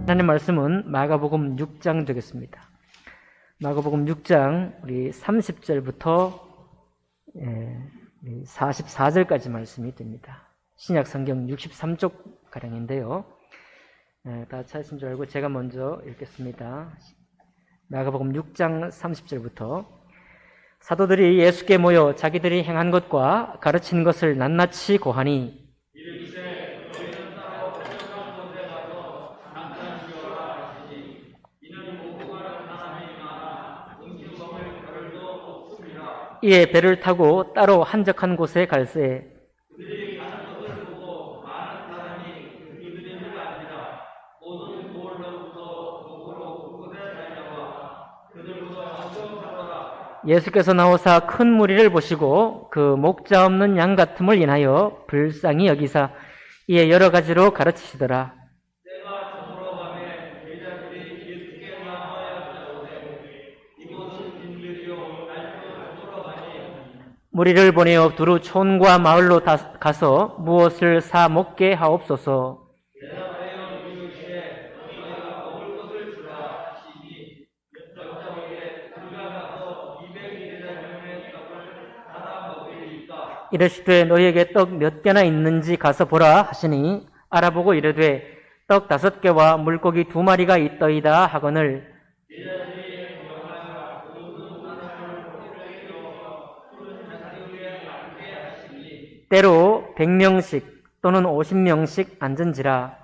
하나님 말씀은 마가복음 6장 되겠습니다. 마가복음 6장 우리 30절부터 44절까지 말씀이 됩니다. 신약 성경 63쪽 가량인데요. 다 찾으신 줄 알고 제가 먼저 읽겠습니다. 마가복음 6장 30절부터 사도들이 예수께 모여 자기들이 행한 것과 가르친 것을 낱낱이 고하니 이에 배를 타고 따로 한적한 곳에 갈새 예수께서 나오사 큰 무리를 보시고 그 목자 없는 양 같음을 인하여 불쌍히 여기사 이에 여러 가지로 가르치시더라. 무리를 보내어 두루 촌과 마을로 가서 무엇을 사 먹게 하옵소서. 이르시되 너희에게 떡 몇 개나 있는지 가서 보라 하시니 알아보고 이르되 떡 5개와 물고기 2마리가 있더이다 하거늘 때로 100명씩 또는 50명씩 앉은지라.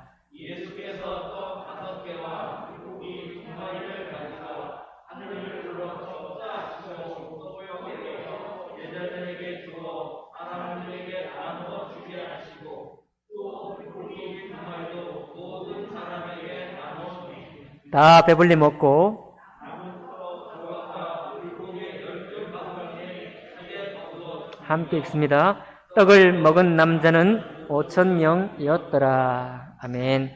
다 배불리 먹고 함께 읽습니다. 떡을 먹은 남자는 5,000명이었더라. 아멘.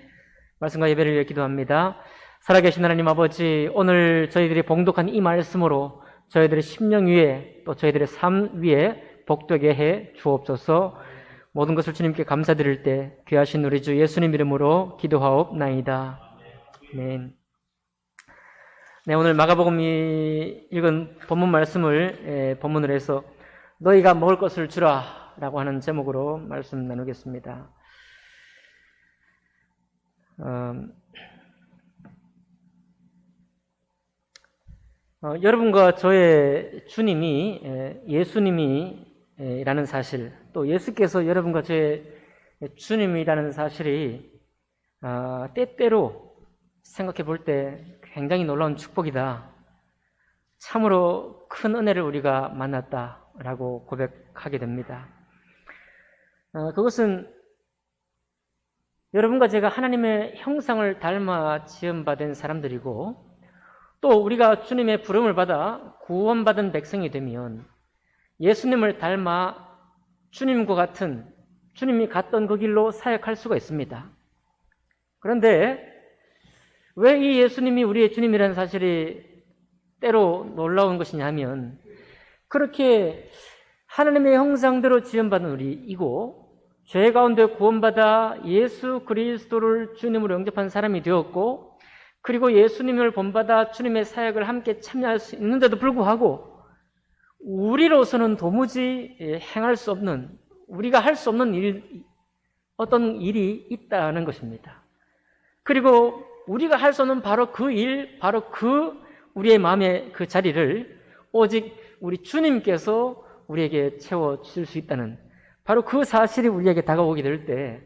말씀과 예배를 위해 기도합니다. 살아계신 하나님 아버지, 오늘 저희들이 봉독한 이 말씀으로 저희들의 심령 위에 또 저희들의 삶 위에 복되게 해 주옵소서. 모든 것을 주님께 감사드릴 때 귀하신 우리 주 예수님 이름으로 기도하옵나이다. 아멘. 네, 오늘 마가복음이 읽은 본문 말씀을 본문으로 해서 너희가 먹을 것을 주라 라고 하는 제목으로 말씀 나누겠습니다. 여러분과 저의 주님이 예수님이라는 사실, 또 예수께서 여러분과 저의 주님이라는 사실이 때때로 생각해 볼 때 굉장히 놀라운 축복이다. 참으로 큰 은혜를 우리가 만났다라고 고백하게 됩니다. 그것은 여러분과 제가 하나님의 형상을 닮아 지음받은 사람들이고 또 우리가 주님의 부름을 받아 구원받은 백성이 되면 예수님을 닮아 주님과 같은 주님이 갔던 그 길로 사역할 수가 있습니다. 그런데 왜 이 예수님이 우리의 주님이라는 사실이 때로 놀라운 것이냐면 그렇게 하나님의 형상대로 지음받은 우리이고 죄 가운데 구원받아 예수 그리스도를 주님으로 영접한 사람이 되었고 그리고 예수님을 본받아 주님의 사역을 함께 참여할 수 있는데도 불구하고 우리로서는 도무지 행할 수 없는 우리가 할 수 없는 어떤 일이 있다는 것입니다. 그리고 우리가 할 수 없는 바로 그 일, 바로 그 우리의 마음의 그 자리를 오직 우리 주님께서 우리에게 채워주실 수 있다는 바로 그 사실이 우리에게 다가오게 될 때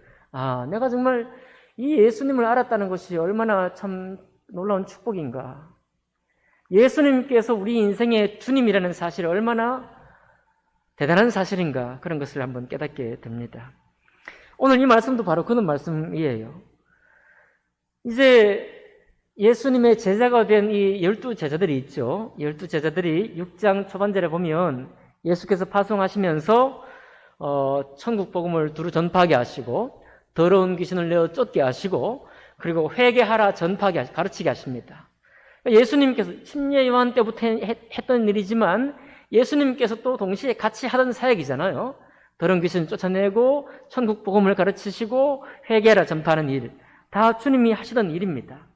내가 정말 이 예수님을 알았다는 것이 얼마나 참 놀라운 축복인가. 예수님께서 우리 인생의 주님이라는 사실이 얼마나 대단한 사실인가 그런 것을 한번 깨닫게 됩니다. 오늘 이 말씀도 바로 그런 말씀이에요. 이제 예수님의 제자가 된 이 12제자들이 있죠. 12제자들이 6장 초반절에 보면 예수께서 파송하시면서 천국 복음을 두루 전파하게 하시고 더러운 귀신을 내어 쫓게 하시고 그리고 회개하라 전파하게 가르치게 하십니다. 예수님께서 침례 요한 때부터 했던 일이지만 예수님께서 또 동시에 같이 하던 사역이잖아요. 더러운 귀신 쫓아내고 천국 복음을 가르치시고 회개하라 전파하는 일, 다 주님이 하시던 일입니다.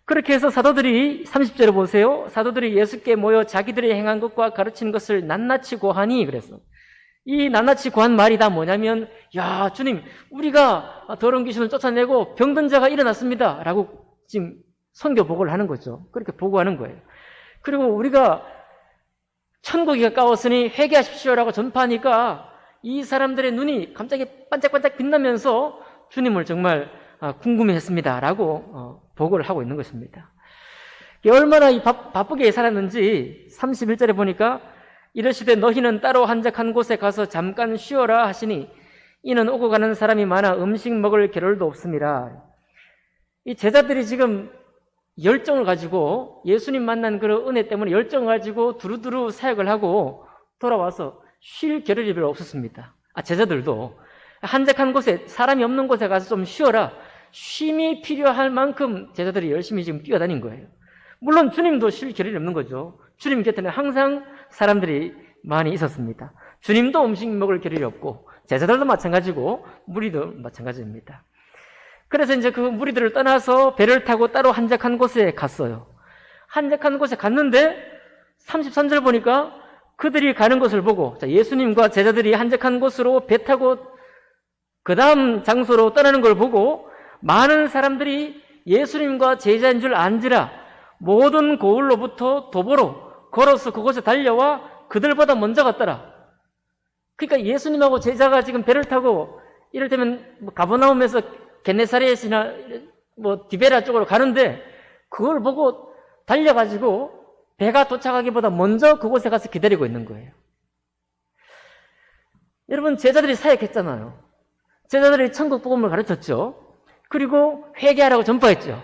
그렇게 해서 사도들이 30절에 보세요. 사도들이 예수께 모여 자기들이 행한 것과 가르친 것을 낱낱이 고하니 그랬어. 이 낱낱이 고한 말이 다 뭐냐면, 야, 주님, 우리가 더러운 귀신을 쫓아내고 병든 자가 일어났습니다. 라고 지금 선교 보고를 하는 거죠. 그렇게 보고하는 거예요. 그리고 우리가 천국이 가까웠으니 회개하십시오라고 전파하니까 이 사람들의 눈이 갑자기 반짝반짝 빛나면서 주님을 정말 궁금해했습니다. 라고 보고를 하고 있는 것입니다. 얼마나 바쁘게 살았는지 31절에 보니까 이르시되 너희는 따로 한적한 곳에 가서 잠깐 쉬어라 하시니 이는 오고 가는 사람이 많아 음식 먹을 겨를도 없습니다. 이 제자들이 지금 열정을 가지고 예수님 만난 그런 은혜 때문에 열정을 가지고 두루두루 사역을 하고 돌아와서 쉴 겨를이 별로 없었습니다. 제자들도 한적한 곳에 사람이 없는 곳에 가서 좀 쉬어라. 쉼이 필요할 만큼 제자들이 열심히 지금 뛰어다닌 거예요. 물론 주님도 쉴 겨를이 없는 거죠. 주님 곁에는 항상 사람들이 많이 있었습니다. 주님도 음식 먹을 겨를이 없고 제자들도 마찬가지고 무리도 마찬가지입니다. 그래서 이제 그 무리들을 떠나서 배를 타고 따로 한적한 곳에 갔어요. 한적한 곳에 갔는데 33절 보니까 그들이 가는 것을 보고 예수님과 제자들이 한적한 곳으로 배 타고 그 다음 장소로 떠나는 걸 보고 많은 사람들이 예수님과 제자인 줄 안지라 모든 고을로부터 도보로 걸어서 그곳에 달려와 그들보다 먼저 갔더라. 그러니까 예수님하고 제자가 지금 배를 타고 이를테면 가버나움에서 겟네사렛이나 디베라 쪽으로 가는데 그걸 보고 달려가지고 배가 도착하기보다 먼저 그곳에 가서 기다리고 있는 거예요. 여러분, 제자들이 사역했잖아요. 제자들이 천국 복음을 가르쳤죠. 그리고 회개하라고 전파했죠.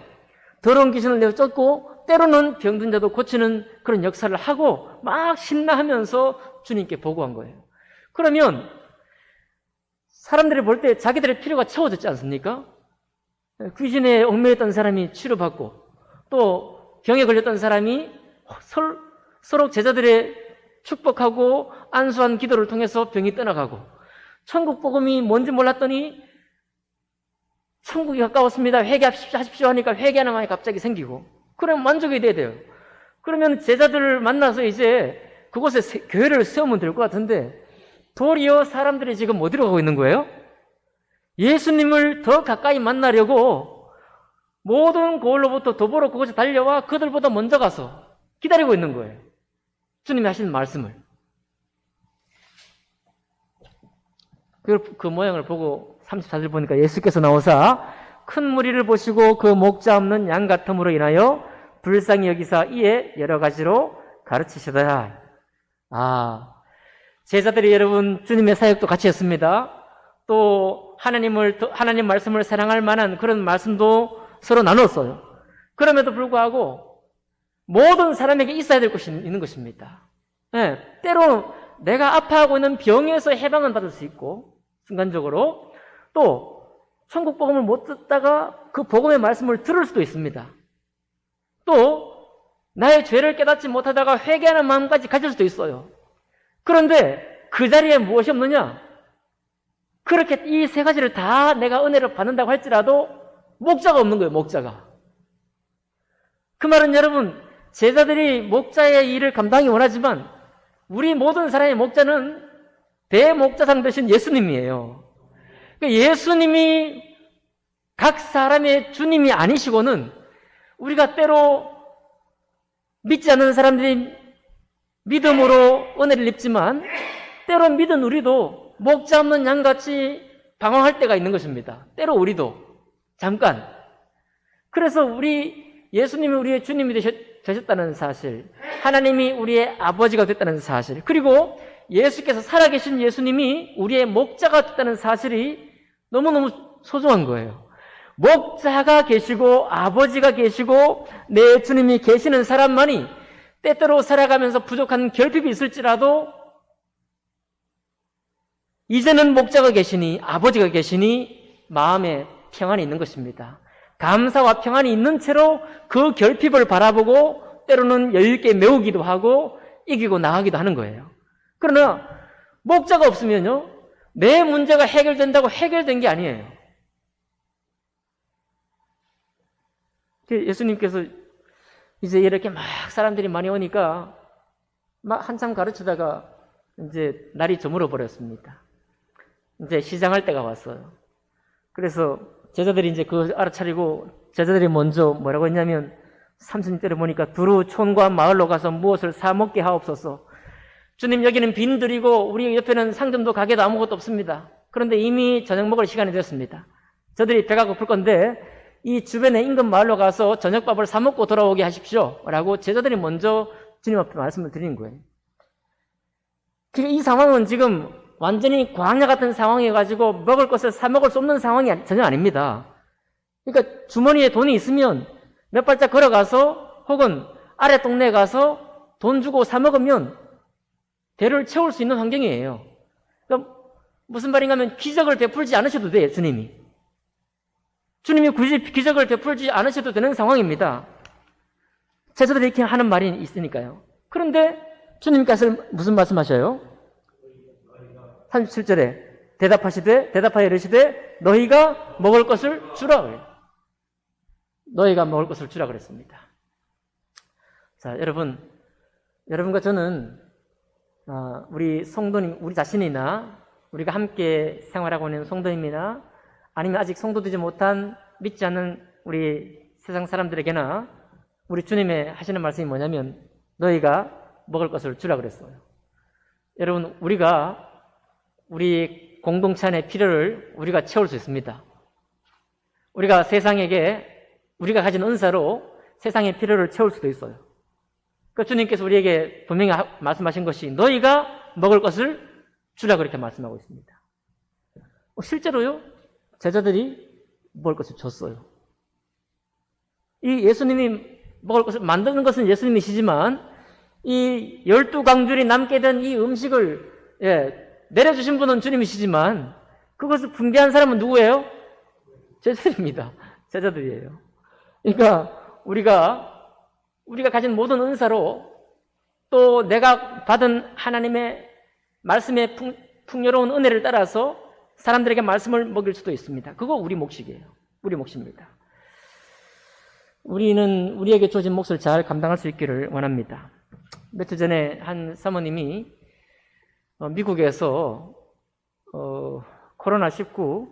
더러운 귀신을 내어 쫓고 때로는 병든 자도 고치는 그런 역사를 하고 막 신나하면서 주님께 보고한 거예요. 그러면 사람들이 볼 때 자기들의 필요가 채워졌지 않습니까? 귀신에 얽매였던 사람이 치료받고 또 병에 걸렸던 사람이 서로 제자들의 축복하고 안수한 기도를 통해서 병이 떠나가고 천국 복음이 뭔지 몰랐더니 천국이 가까웠습니다. 회개하십시오 하니까 회개하는 마음이 갑자기 생기고 그럼 만족이 돼야 돼요. 그러면 제자들을 만나서 이제 그곳에 교회를 세우면 될 것 같은데 도리어 사람들이 지금 어디로 가고 있는 거예요? 예수님을 더 가까이 만나려고 모든 고을로부터 도보로 그곳에 달려와 그들보다 먼저 가서 기다리고 있는 거예요. 주님이 하시는 말씀을. 그 모양을 보고 34절 보니까 예수께서 나오사 큰 무리를 보시고 그 목자 없는 양 같음으로 인하여 불쌍히 여기사 이에 여러 가지로 가르치시더라. 제자들이 여러분 주님의 사역도 같이 했습니다. 또 하나님 말씀을 사랑할 만한 그런 말씀도 서로 나눴어요. 그럼에도 불구하고 모든 사람에게 있어야 될 것이 있는 것입니다. 때로 내가 아파하고 있는 병에서 해방은 받을 수 있고 순간적으로 또 천국 복음을 못 듣다가 그 복음의 말씀을 들을 수도 있습니다. 또 나의 죄를 깨닫지 못하다가 회개하는 마음까지 가질 수도 있어요. 그런데 그 자리에 무엇이 없느냐? 그렇게 이 세 가지를 다 내가 은혜를 받는다고 할지라도 목자가 없는 거예요. 목자가. 그 말은 여러분 제자들이 목자의 일을 감당하기 원하지만 우리 모든 사람의 목자는 대목자상 되신 예수님이에요. 예수님이 각 사람의 주님이 아니시고는 우리가 때로 믿지 않는 사람들이 믿음으로 은혜를 입지만 때로 믿은 우리도 목자 없는 양같이 방황할 때가 있는 것입니다. 때로 우리도 잠깐. 그래서 예수님이 우리의 주님이 되셨다는 사실, 하나님이 우리의 아버지가 됐다는 사실, 그리고 예수께서 살아계신 예수님이 우리의 목자가 됐다는 사실이 너무너무 소중한 거예요. 목자가 계시고 아버지가 계시고 내 주님이 계시는 사람만이 때때로 살아가면서 부족한 결핍이 있을지라도 이제는 목자가 계시니 아버지가 계시니 마음에 평안이 있는 것입니다. 감사와 평안이 있는 채로 그 결핍을 바라보고 때로는 여유있게 메우기도 하고 이기고 나가기도 하는 거예요. 그러나 목자가 없으면요 내 문제가 해결된다고 해결된 게 아니에요. 예수님께서 이제 이렇게 막 사람들이 많이 오니까 막 한참 가르치다가 이제 날이 저물어 버렸습니다. 이제 시장할 때가 왔어요. 그래서 제자들이 이제 그거 알아차리고 제자들이 먼저 뭐라고 했냐면 30절에 보니까 두루 촌과 마을로 가서 무엇을 사 먹게 하옵소서. 주님, 여기는 빈들이고 우리 옆에는 상점도 가게도 아무것도 없습니다. 그런데 이미 저녁 먹을 시간이 됐습니다. 저들이 배가 고플 건데 이 주변의 인근 마을로 가서 저녁밥을 사 먹고 돌아오게 하십시오 라고 제자들이 먼저 주님 앞에 말씀을 드리는 거예요. 이 상황은 지금 완전히 광야 같은 상황이어가지고 먹을 것을 사 먹을 수 없는 상황이 전혀 아닙니다. 그러니까 주머니에 돈이 있으면 몇 발짝 걸어가서 혹은 아래 동네에 가서 돈 주고 사 먹으면 배를 채울 수 있는 환경이에요. 그러니까 무슨 말인가 하면 기적을 베풀지 않으셔도 돼요, 주님이. 주님이 굳이 기적을 베풀지 않으셔도 되는 상황입니다. 제자들이 이렇게 하는 말이 있으니까요. 그런데 주님께서 무슨 말씀하셔요? 37절에 대답하여 이르시되 너희가 먹을 것을 주라. 너희가 먹을 것을 주라 그랬습니다. 자, 여러분과 저는 우리 성도님, 우리 자신이나 우리가 함께 생활하고 있는 성도님이나 아니면 아직 성도되지 못한 믿지 않는 우리 세상 사람들에게나 우리 주님의 하시는 말씀이 뭐냐면 너희가 먹을 것을 주라 그랬어요. 여러분, 우리가 우리 공동체 안의 필요를 우리가 채울 수 있습니다. 우리가 세상에게 우리가 가진 은사로 세상의 필요를 채울 수도 있어요. 그 주님께서 우리에게 분명히 말씀하신 것이 너희가 먹을 것을 주라 그렇게 말씀하고 있습니다. 실제로요, 제자들이 먹을 것을 줬어요. 이 예수님이 먹을 것을 만드는 것은 예수님이시지만 이 12강줄이 남게 된 이 음식을 내려주신 분은 주님이시지만 그것을 분배한 사람은 누구예요? 제자들입니다. 제자들이에요. 그러니까 우리가 가진 모든 은사로 또 내가 받은 하나님의 말씀의 풍요로운 은혜를 따라서 사람들에게 말씀을 먹일 수도 있습니다. 그거 우리 몫이에요. 우리 몫입니다. 우리는 우리에게 주어진 몫을 잘 감당할 수 있기를 원합니다. 며칠 전에 한 사모님이 미국에서 코로나19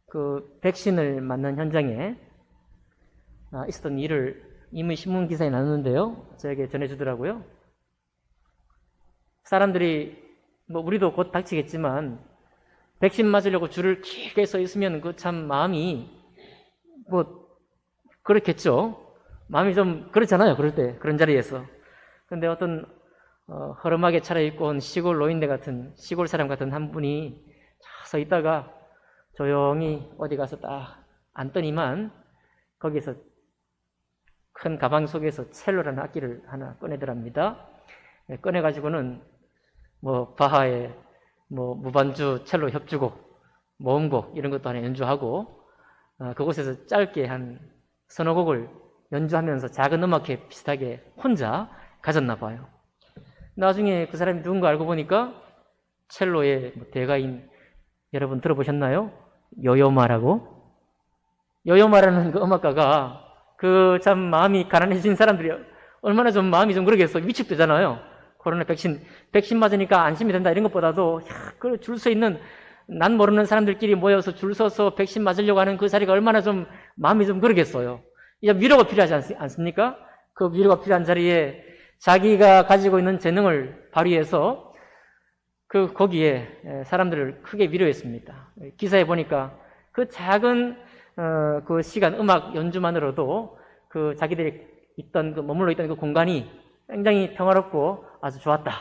그 백신을 맞는 현장에 있었던 일을 이미 신문 기사에 나눴는데요. 저에게 전해주더라고요. 사람들이 우리도 곧 닥치겠지만 백신 맞으려고 줄을 길게 서 있으면 그 참 마음이 그렇겠죠. 마음이 좀 그렇잖아요. 그럴 때 그런 자리에서. 근데 어떤 허름하게 차려입고 온 시골 노인네 같은 시골 사람 같은 한 분이 서 있다가 조용히 어디 가서 딱 앉더니만 거기서 큰 가방 속에서 첼로라는 악기를 하나 꺼내더랍니다. 꺼내가지고는 바하의 무반주 첼로 협주곡, 모음곡 이런 것도 하나 연주하고 그곳에서 짧게 한 서너 곡을 연주하면서 작은 음악회 비슷하게 혼자 가졌나 봐요. 나중에 그 사람이 누군가 알고 보니까 첼로의 대가인, 여러분 들어보셨나요? 요요마라고? 요요마라는 그 음악가가 그 참 마음이 가난해진 사람들이 얼마나 좀 마음이 좀 그러겠어. 위축되잖아요. 코로나 백신 맞으니까 안심이 된다 이런 것보다도 그 줄 서 있는 난 모르는 사람들끼리 모여서 줄 서서 백신 맞으려고 하는 그 자리가 얼마나 좀 마음이 좀 그러겠어요. 이제 위로가 필요하지 않습니까? 그 위로가 필요한 자리에 자기가 가지고 있는 재능을 발휘해서 거기에 사람들을 크게 위로했습니다. 기사에 보니까 그 작은 그 시간 음악 연주만으로도 그 자기들이 머물러 있던 그 공간이 굉장히 평화롭고 아주 좋았다.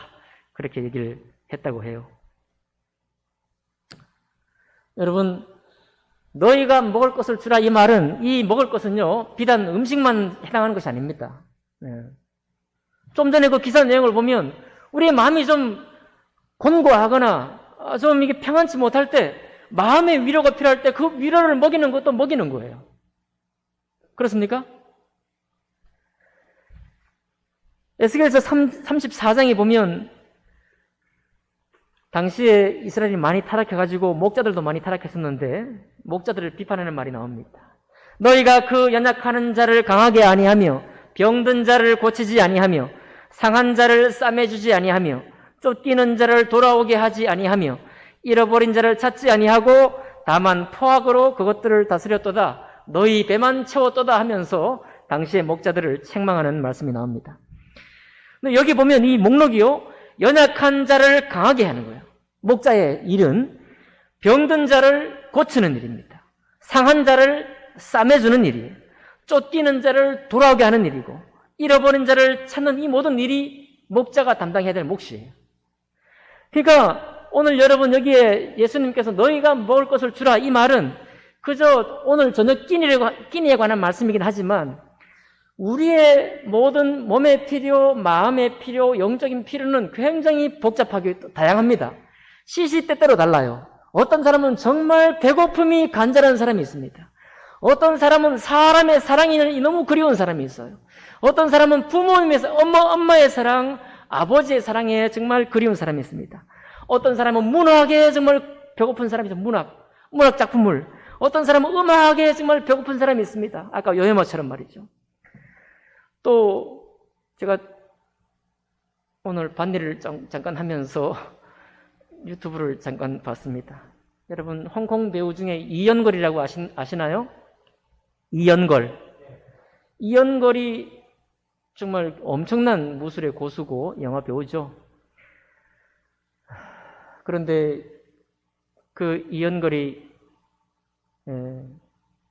그렇게 얘기를 했다고 해요. 여러분, 너희가 먹을 것을 주라 이 말은, 이 먹을 것은요, 비단 음식만 해당하는 것이 아닙니다. 좀 전에 그 기사 내용을 보면 우리의 마음이 좀 곤고하거나 좀 이게 평안치 못할 때, 마음의 위로가 필요할 때 그 위로를 먹이는 것도 먹이는 거예요. 그렇습니까? 에스겔서 34장에 보면 당시에 이스라엘이 많이 타락해가지고 목자들도 많이 타락했었는데 목자들을 비판하는 말이 나옵니다. 너희가 그 연약하는 자를 강하게 아니하며 병든 자를 고치지 아니하며 상한 자를 싸매주지 아니하며 쫓기는 자를 돌아오게 하지 아니하며 잃어버린 자를 찾지 아니하고 다만 포악으로 그것들을 다스렸도다. 너희 배만 채웠도다 하면서 당시의 목자들을 책망하는 말씀이 나옵니다. 근데 여기 보면 이 목록이요, 연약한 자를 강하게 하는 거예요. 목자의 일은 병든 자를 고치는 일입니다. 상한 자를 싸매주는 일이에요. 쫓기는 자를 돌아오게 하는 일이고, 잃어버린 자를 찾는 이 모든 일이 목자가 담당해야 될 몫이에요. 그러니까 오늘 여러분 여기에 예수님께서 너희가 먹을 것을 주라, 이 말은 그저 오늘 저녁 끼니에 관한 말씀이긴 하지만 우리의 모든 몸의 필요, 마음의 필요, 영적인 필요는 굉장히 복잡하게 다양합니다. 시시때때로 달라요. 어떤 사람은 정말 배고픔이 간절한 사람이 있습니다. 어떤 사람은 사람의 사랑이 너무 그리운 사람이 있어요. 어떤 사람은 부모님의 엄마의 사랑, 아버지의 사랑에 정말 그리운 사람이 있습니다. 어떤 사람은 문학에 정말 배고픈 사람이 있어요. 문학 작품을. 어떤 사람은 음악에 정말 배고픈 사람이 있습니다. 아까 요해마처럼 말이죠. 또 제가 오늘 밭일을 잠깐 하면서 유튜브를 잠깐 봤습니다. 여러분 홍콩 배우 중에 이연걸이라고 아시나요? 이연걸이 정말 엄청난 무술의 고수고 영화 배우죠. 그런데 그 이연걸이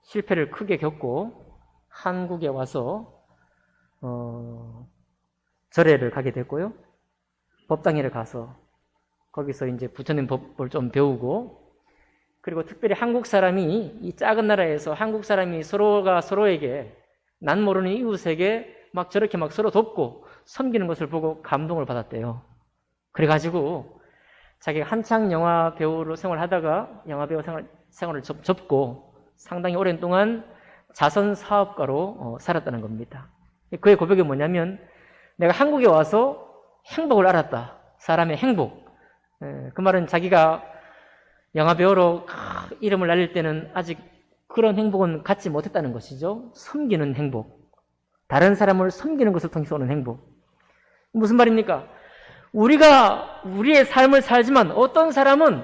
실패를 크게 겪고 한국에 와서 절에를 가게 됐고요. 법당회를 가서 거기서 이제 부처님 법을 좀 배우고, 그리고 특별히 한국 사람이, 이 작은 나라에서 한국 사람이 서로가 서로에게, 난 모르는 이웃에게 막 저렇게 막 서로 돕고 섬기는 것을 보고 감동을 받았대요. 그래가지고 자기가 한창 영화 배우로 생활하다가 영화 배우 생활을 접고 상당히 오랜 동안 자선 사업가로 살았다는 겁니다. 그의 고백이 뭐냐면, 내가 한국에 와서 행복을 알았다. 사람의 행복. 그 말은 자기가 영화배우로 이름을 날릴 때는 아직 그런 행복은 갖지 못했다는 것이죠. 섬기는 행복. 다른 사람을 섬기는 것을 통해서 오는 행복. 무슨 말입니까? 우리가 우리의 삶을 살지만 어떤 사람은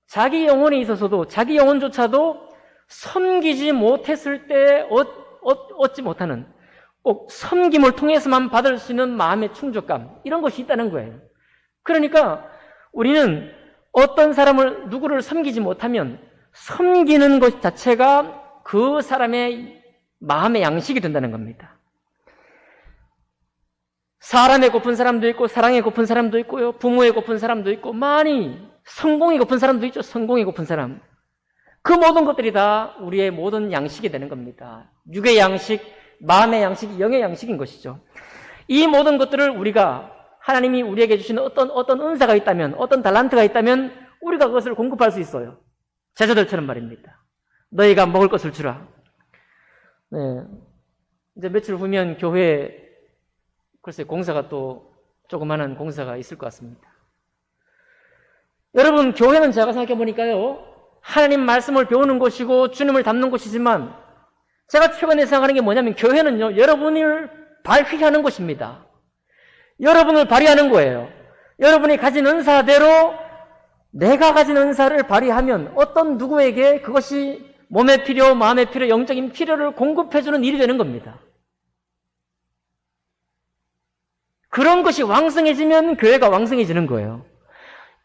자기 영혼에 있어서도, 자기 영혼조차도 섬기지 못했을 때 얻지 못하는, 꼭 섬김을 통해서만 받을 수 있는 마음의 충족감, 이런 것이 있다는 거예요. 그러니까 우리는 어떤 사람을, 누구를 섬기지 못하면 섬기는 것 자체가 그 사람의 마음의 양식이 된다는 겁니다. 사람에 고픈 사람도 있고, 사랑에 고픈 사람도 있고요, 부모에 고픈 사람도 있고, 많이 성공에 고픈 사람도 있죠. 성공에 고픈 사람. 그 모든 것들이 다 우리의 모든 양식이 되는 겁니다. 육의 양식, 마음의 양식, 영의 양식인 것이죠. 이 모든 것들을 우리가, 하나님이 우리에게 주시는 어떤 은사가 있다면, 어떤 달란트가 있다면 우리가 그것을 공급할 수 있어요. 제자들처럼 말입니다. 너희가 먹을 것을 주라. 네. 이제 며칠 후면 교회에 글쎄 공사가 또 조그마한 공사가 있을 것 같습니다. 여러분, 교회는 제가 생각해 보니까요, 하나님 말씀을 배우는 곳이고 주님을 닮는 곳이지만, 제가 최근에 생각하는 게 뭐냐면, 교회는요, 여러분을 발휘하는 곳입니다. 여러분을 발휘하는 거예요. 여러분이 가진 은사대로 내가 가진 은사를 발휘하면 어떤 누구에게 그것이 몸의 필요, 마음의 필요, 영적인 필요를 공급해주는 일이 되는 겁니다. 그런 것이 왕성해지면 교회가 왕성해지는 거예요.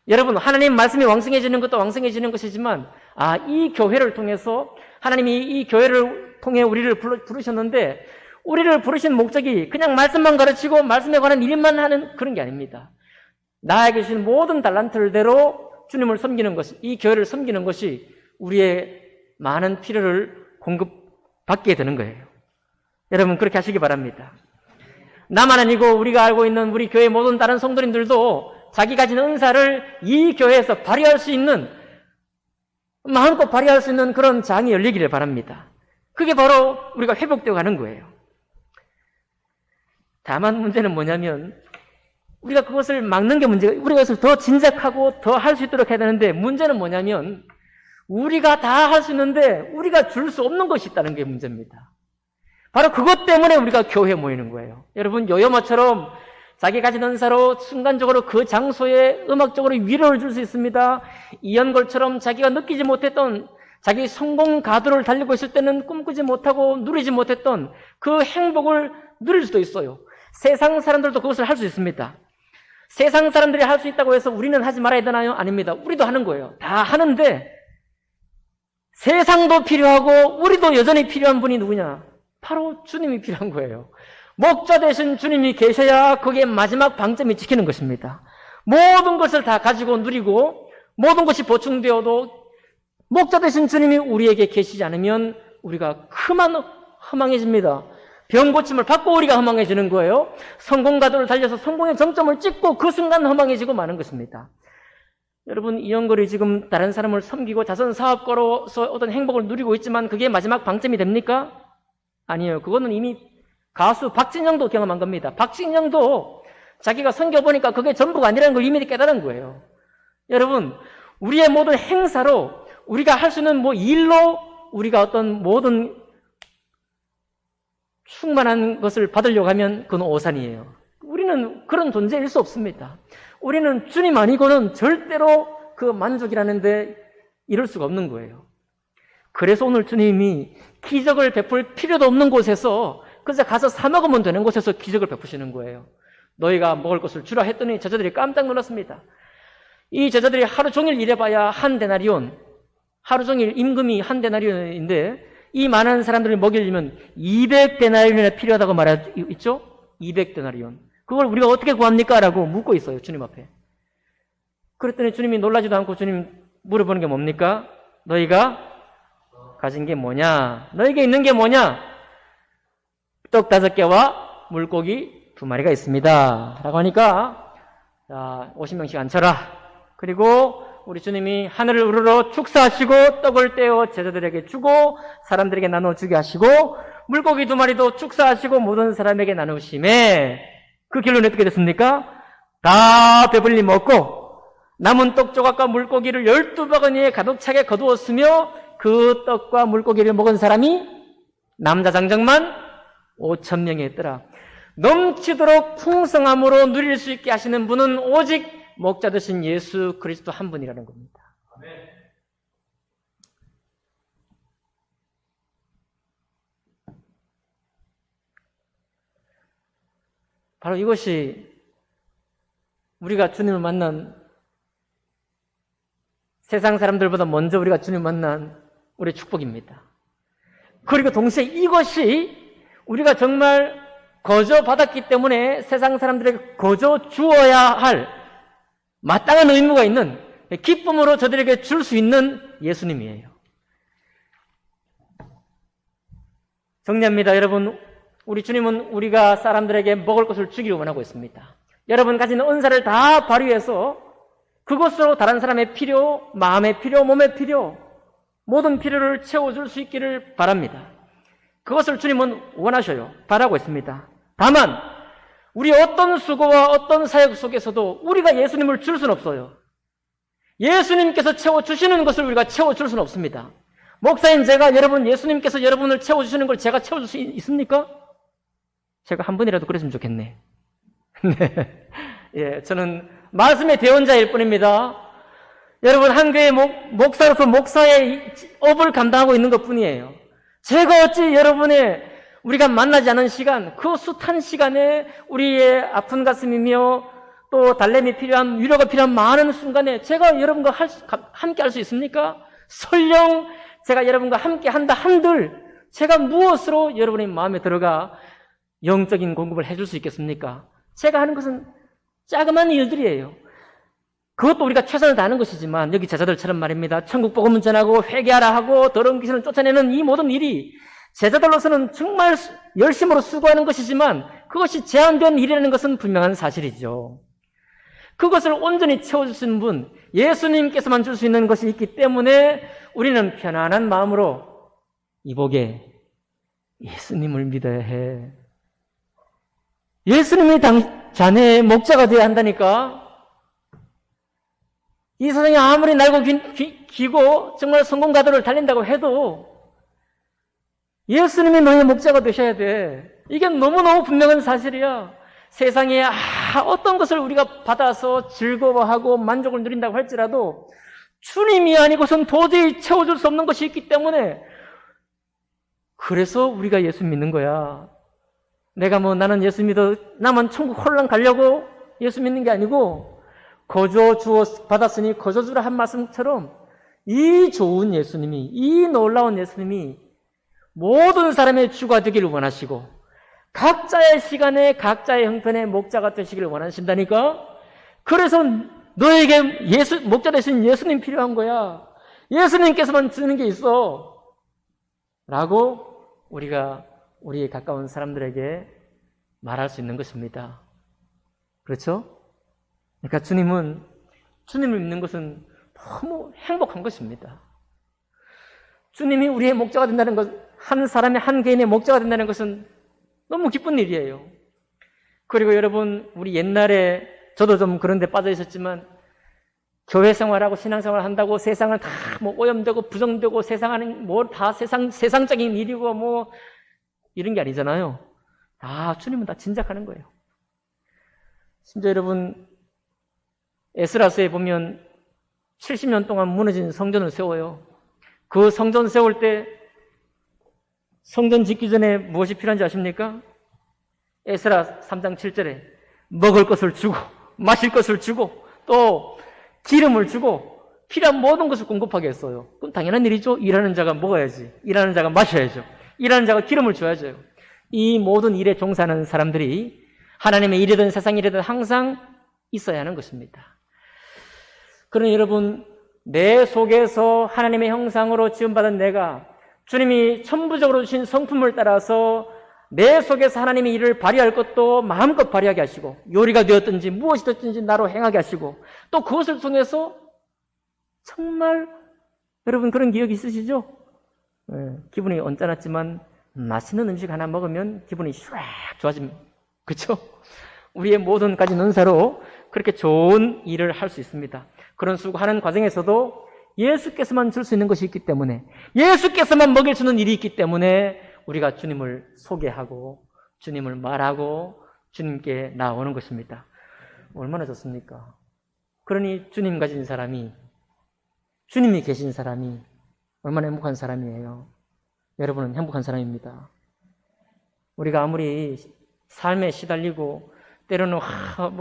여러분, 하나님 말씀이 왕성해지는 것도 왕성해지는 것이지만, 이 교회를 통해서, 하나님이 이 교회를 통해 우리를 부르셨는데, 우리를 부르신 목적이 그냥 말씀만 가르치고 말씀에 관한 일만 하는 그런 게 아닙니다. 나에게 주신 모든 달란트대로 주님을 섬기는 것이, 이 교회를 섬기는 것이 우리의 많은 필요를 공급받게 되는 거예요. 여러분, 그렇게 하시기 바랍니다. 나만 아니고 우리가 알고 있는 우리 교회 모든 다른 성도님들도 자기 가진 은사를 이 교회에서 발휘할 수 있는, 마음껏 발휘할 수 있는 그런 장이 열리기를 바랍니다. 그게 바로 우리가 회복되어 가는 거예요. 다만 문제는 뭐냐면, 우리가 그것을 막는 게 문제가, 우리가 그것을 더 진작하고 더 할 수 있도록 해야 되는데, 문제는 뭐냐면, 우리가 다 할 수 있는데 우리가 줄 수 없는 것이 있다는 게 문제입니다. 바로 그것 때문에 우리가 교회에 모이는 거예요. 여러분, 요요마처럼 자기 가진 은사로 순간적으로 그 장소에 음악적으로 위로를 줄 수 있습니다. 이연걸처럼 자기가 느끼지 못했던, 자기 성공 가도를 달리고 있을 때는 꿈꾸지 못하고 누리지 못했던 그 행복을 누릴 수도 있어요. 세상 사람들도 그것을 할 수 있습니다. 세상 사람들이 할 수 있다고 해서 우리는 하지 말아야 되나요? 아닙니다. 우리도 하는 거예요. 다 하는데 세상도 필요하고 우리도 여전히 필요한 분이 누구냐? 바로 주님이 필요한 거예요. 목자 되신 주님이 계셔야 거기에 마지막 방점이 찍히는 것입니다. 모든 것을 다 가지고 누리고 모든 것이 보충되어도 목자 되신 주님이 우리에게 계시지 않으면 우리가 허망해집니다. 병 고침을 받고 우리가 허망해지는 거예요. 성공 가도를 달려서 성공의 정점을 찍고 그 순간 허망해지고 마는 것입니다. 여러분, 이영걸이 지금 다른 사람을 섬기고 자선 사업가로서 어떤 행복을 누리고 있지만 그게 마지막 방점이 됩니까? 아니에요. 그거는 이미 가수 박진영도 경험한 겁니다. 박진영도 자기가 섬겨보니까 그게 전부가 아니라는 걸 이미 깨달은 거예요. 여러분, 우리의 모든 행사로 우리가 할 수 있는 일로 우리가 어떤 모든 충만한 것을 받으려고 하면 그건 오산이에요. 우리는 그런 존재일 수 없습니다. 우리는 주님 아니고는 절대로 그 만족이라는데 이룰 수가 없는 거예요. 그래서 오늘 주님이 기적을 베풀 필요도 없는 곳에서 그저 가서 사 먹으면 되는 곳에서 기적을 베푸시는 거예요. 너희가 먹을 것을 주라 했더니 제자들이 깜짝 놀랐습니다. 이 제자들이 하루 종일 일해봐야 한 데나리온, 하루 종일 임금이 한 데나리온인데 이 많은 사람들을 먹이려면 200데나리온이 필요하다고 말했죠? 200데나리온. 그걸 우리가 어떻게 구합니까? 라고 묻고 있어요, 주님 앞에. 그랬더니 주님이 놀라지도 않고 주님 물어보는 게 뭡니까? 너희가 가진 게 뭐냐? 너에게 있는 게 뭐냐? 떡 5개와 물고기 2마리가 있습니다. 라고 하니까, 자, 50명씩 앉혀라. 그리고 우리 주님이 하늘을 우러러 축사하시고 떡을 떼어 제자들에게 주고 사람들에게 나눠주게 하시고 물고기 2마리도 축사하시고 모든 사람에게 나누심에 그 결론이 어떻게 됐습니까? 다 배불리 먹고 남은 떡 조각과 물고기를 12바구니에 가득 차게 거두었으며 그 떡과 물고기를 먹은 사람이 남자 장정만 5,000명이 있더라. 넘치도록 풍성함으로 누릴 수 있게 하시는 분은 오직 목자 되신 예수 그리스도 한 분이라는 겁니다. 바로 이것이 우리가 주님을 만난 세상 사람들보다 먼저 우리가 주님을 만난 우리의 축복입니다. 그리고 동시에 이것이 우리가 정말 거저 받았기 때문에 세상 사람들에게 거저 주어야 할 마땅한 의무가 있는 기쁨으로 저들에게 줄 수 있는 예수님이에요. 정리합니다. 여러분, 우리 주님은 우리가 사람들에게 먹을 것을 주기를 원하고 있습니다. 여러분 가진 은사를 다 발휘해서 그것으로 다른 사람의 필요, 마음의 필요, 몸의 필요, 모든 필요를 채워줄 수 있기를 바랍니다. 그것을 주님은 원하셔요. 바라고 있습니다. 다만 우리 어떤 수고와 어떤 사역 속에서도 우리가 예수님을 줄 수는 없어요. 예수님께서 채워주시는 것을 우리가 채워줄 수는 없습니다. 목사인 제가 예수님께서 여러분을 채워주시는 걸 제가 채워줄 수 있습니까? 제가 한 번이라도 그랬으면 좋겠네. 네. 예, 저는 말씀의 대언자일 뿐입니다. 여러분, 한 교회 목사로서 목사의 업을 감당하고 있는 것 뿐이에요. 제가 어찌 우리가 만나지 않은 시간, 그 숱한 시간에 우리의 아픈 가슴이며 또 달램이 필요한, 위로가 필요한 많은 순간에 제가 여러분과 함께 할 수 있습니까? 설령 제가 여러분과 함께 한다 한들 제가 무엇으로 여러분의 마음에 들어가 영적인 공급을 해줄 수 있겠습니까? 제가 하는 것은 자그마한 일들이에요. 그것도 우리가 최선을 다하는 것이지만 여기 제자들처럼 말입니다. 천국 복음을 전하고 회개하라 하고 더러운 귀신을 쫓아내는 이 모든 일이 제자들로서는 정말 열심으로 수고하는 것이지만 그것이 제한된 일이라는 것은 분명한 사실이죠. 그것을 온전히 채워주시는 분, 예수님께서만 줄 수 있는 것이 있기 때문에 우리는 편안한 마음으로 이복에 예수님을 믿어야 해. 예수님이 자네의 목자가 되어야 한다니까. 이 세상에 아무리 날고 기고 정말 성공 가도를 달린다고 해도 예수님이 너의 목자가 되셔야 돼. 이게 너무너무 분명한 사실이야. 세상에 어떤 것을 우리가 받아서 즐거워하고 만족을 누린다고 할지라도 주님이 아니고선 도저히 채워줄 수 없는 것이 있기 때문에 그래서 우리가 예수 믿는 거야. 내가 나는 예수 믿어 나만 천국 홀랑 가려고 예수 믿는 게 아니고 거저 주어 받았으니 거저 주라 한 말씀처럼 이 좋은 예수님이, 이 놀라운 예수님이 모든 사람의 주가 되기를 원하시고 각자의 시간에 각자의 형편의 목자가 되시기를 원하신다니까. 그래서 너에게 목자 되신 예수님 필요한 거야. 예수님께서만 주는 게 있어 라고 우리가 우리의 가까운 사람들에게 말할 수 있는 것입니다. 그렇죠? 그러니까 주님을 믿는 것은 너무 행복한 것입니다. 주님이 우리의 목자가 된다는 것, 한 사람의 한 개인의 목자가 된다는 것은 너무 기쁜 일이에요. 그리고 여러분, 우리 옛날에 저도 좀 그런 데 빠져 있었지만 교회 생활하고 신앙생활 한다고 세상을 다 오염되고 부정되고 세상하는 다 세상적인 일이고 이런 게 아니잖아요. 주님은 다 진작하는 거예요. 심지어 여러분, 에스라서에 보면 70년 동안 무너진 성전을 세워요. 그 성전 세울 때 성전 짓기 전에 무엇이 필요한지 아십니까? 에스라 3장 7절에 먹을 것을 주고 마실 것을 주고 또 기름을 주고 필요한 모든 것을 공급하게 했어요. 그럼 당연한 일이죠. 일하는 자가 먹어야지. 일하는 자가 마셔야죠. 일하는 자가 기름을 줘야죠. 이 모든 일에 종사하는 사람들이 하나님의 일이든 세상 일이든 항상 있어야 하는 것입니다. 그러니 여러분, 내 속에서 하나님의 형상으로 지음받은 내가 주님이 천부적으로 주신 성품을 따라서 내 속에서 하나님의 일을 발휘할 것도 마음껏 발휘하게 하시고 요리가 되었든지 무엇이 되었든지 나로 행하게 하시고 또 그것을 통해서 정말 여러분 그런 기억이 있으시죠? 기분이 언짢았지만 맛있는 음식 하나 먹으면 기분이 샥 좋아집니다. 그렇죠? 우리의 모든 가진 은사로 그렇게 좋은 일을 할 수 있습니다. 그런 수고하는 과정에서도 예수께서만 줄 수 있는 것이 있기 때문에 예수께서만 먹일 수 있는 일이 있기 때문에 우리가 주님을 소개하고 주님을 말하고 주님께 나오는 것입니다. 얼마나 좋습니까? 그러니 주님 가진 사람이, 주님이 계신 사람이 얼마나 행복한 사람이에요. 여러분은 행복한 사람입니다. 우리가 아무리 삶에 시달리고 때로는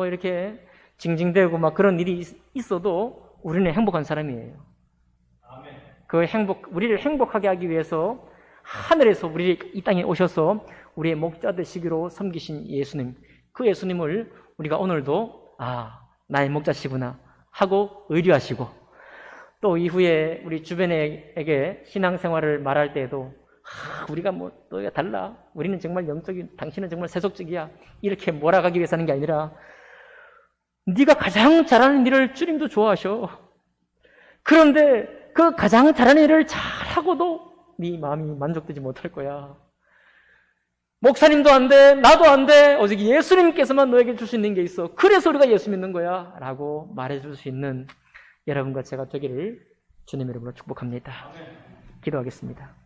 이렇게 징징대고 그런 일이 있어도 우리는 행복한 사람이에요. 그 우리를 행복하게 하기 위해서 하늘에서 우리 이 땅에 오셔서 우리의 목자 되시기로 섬기신 예수님, 그 예수님을 우리가 오늘도 나의 목자시구나 하고 의뢰하시고 또 이후에 우리 주변에게 신앙생활을 말할 때에도 우리가 너희가 달라. 우리는 정말 영적인, 당신은 정말 세속적이야. 이렇게 몰아가기 위해서 하는 게 아니라 네가 가장 잘하는 일을 주님도 좋아하셔. 그런데 그 가장 잘하는 일을 잘하고도 네 마음이 만족되지 못할 거야. 목사님도 안 돼, 나도 안 돼. 오직 예수님께서만 너에게 줄 수 있는 게 있어. 그래서 우리가 예수 믿는 거야 라고 말해줄 수 있는 여러분과 제가 되기를 주님의 이름으로 축복합니다. 기도하겠습니다.